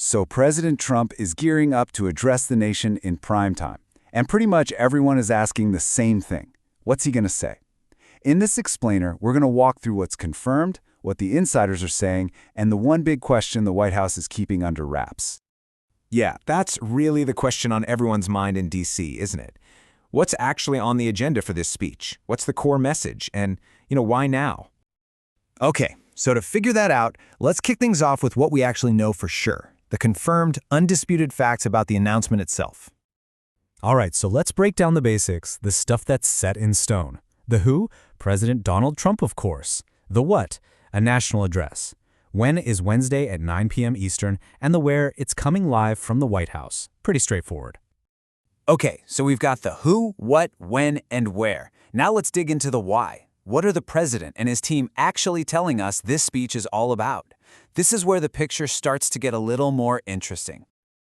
So President Trump is gearing up to address the nation in prime time. And pretty much everyone is asking the same thing. What's he going to say? In this explainer, we're going to walk through what's confirmed, what the insiders are saying, and the one big question the White House is keeping under wraps. Yeah, that's really the question on everyone's mind in D.C., isn't it? What's actually on the agenda for this speech? What's the core message? And, why now? Okay, so to figure that out, let's kick things off with what we actually know for sure, the confirmed, undisputed facts about the announcement itself. All right, so let's break down the basics, the stuff that's set in stone. The who? President Donald Trump, of course. The what? A national address. When is Wednesday at 9 p.m. Eastern, and the where? It's coming live from the White House. Pretty straightforward. Okay, so we've got the who, what, when, and where. Now let's dig into the why. What are the president and his team actually telling us this speech is all about? This is where the picture starts to get a little more interesting.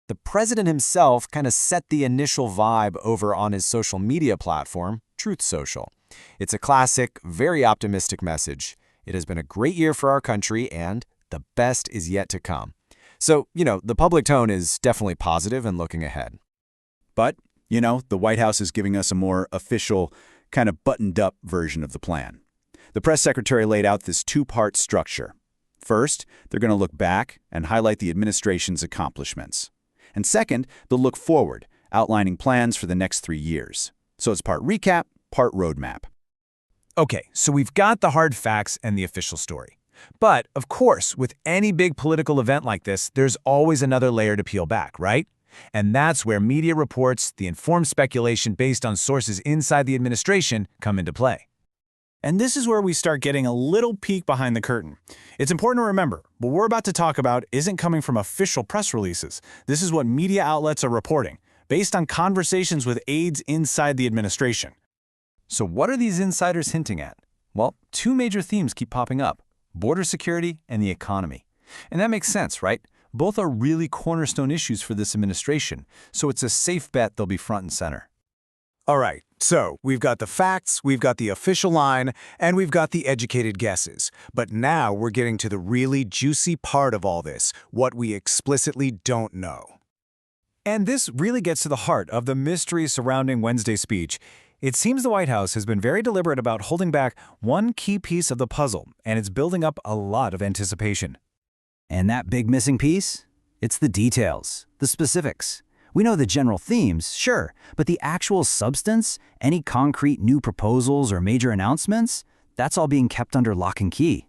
The president himself kind of set the initial vibe over on his social media platform, Truth Social. It's a classic, very optimistic message. It has been a great year for our country, and the best is yet to come. So, the public tone is definitely positive and looking ahead. But, the White House is giving us a more official, kind of buttoned-up version of the plan. The press secretary laid out this two-part structure. First, they're going to look back and highlight the administration's accomplishments. And second, they'll look forward, outlining plans for the next 3 years. So it's part recap, part roadmap. Okay, so we've got the hard facts and the official story. But, of course, with any big political event like this, there's always another layer to peel back, right? And that's where media reports, the informed speculation based on sources inside the administration, come into play. And this is where we start getting a little peek behind the curtain. It's important to remember, what we're about to talk about isn't coming from official press releases. This is what media outlets are reporting, based on conversations with aides inside the administration. So what are these insiders hinting at? Well, two major themes keep popping up: border security and the economy. And that makes sense, right? Both are really cornerstone issues for this administration, so it's a safe bet they'll be front and center. All right, so we've got the facts, we've got the official line, and we've got the educated guesses. But now we're getting to the really juicy part of all this, what we explicitly don't know. And this really gets to the heart of the mystery surrounding Wednesday's speech. It seems the White House has been very deliberate about holding back one key piece of the puzzle, and it's building up a lot of anticipation. And that big missing piece? It's the details, the specifics. We know the general themes, sure, but the actual substance, any concrete new proposals or major announcements, that's all being kept under lock and key.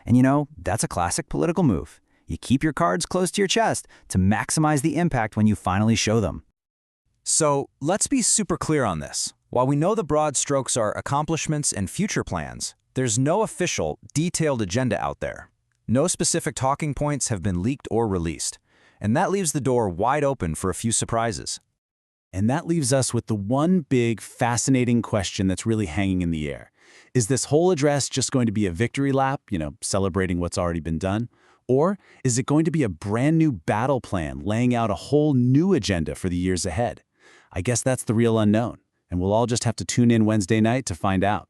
And that's a classic political move. You keep your cards close to your chest to maximize the impact when you finally show them. So let's be super clear on this. While we know the broad strokes are accomplishments and future plans, there's no official, detailed agenda out there. No specific talking points have been leaked or released, and that leaves the door wide open for a few surprises. And that leaves us with the one big, fascinating question that's really hanging in the air. Is this whole address just going to be a victory lap, celebrating what's already been done? Or is it going to be a brand new battle plan laying out a whole new agenda for the years ahead? I guess that's the real unknown, and we'll all just have to tune in Wednesday night to find out.